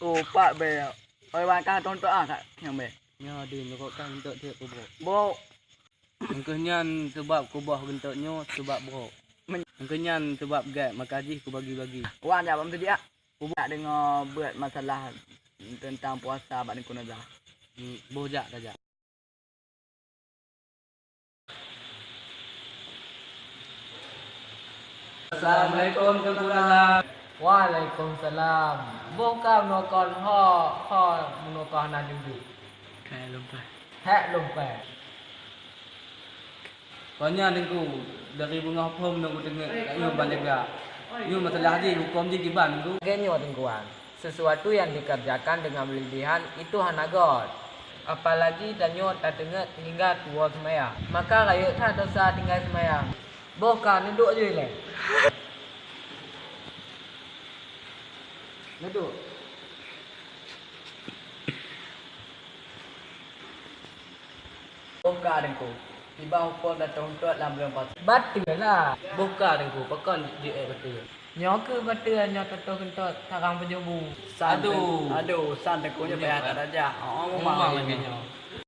Oh, pak be. Oi wan ka tonton ah kak yang be. Nya din kok kan untuk tiap ku bro. Bo Mungkinnya sebab ku bah bentuknya sebab bro. Mungkinnya sebab gak makaji ku bagi-bagi. wan ya bam tu dia. Nak dengar buat masalah tentang puasa bak ni kunazah. Bojak saja. Assalamualaikum Tuan. Waalaikumsalam. Bukan menokon ho menokon nak duduk. Kayak lupa. Hak lupa. Banyak nengku dari bunga pom nengku dengar yu banyak gak. Yu masalah haji hukum ji kiban nengku. Genyo tengkuan. Sesuatu yang dikerjakan dengan berlebihan itu hanagot. Apalagi danyo tak dengar hingga tua semayang. Maka rakyat tak dosa tinggal semayang. Bukan duduk je le. Duduk. Buka dengku. Tiba hukum dah tuntut dalam bulan puasa. Batul lah. Buka nengku pekan je betul. Nyo ke betul nyo tetok kentut sarang penjubu. Aduh. Aduh, san dengku nya bayar tak aja. Oh, Memang memang. lagi nyo.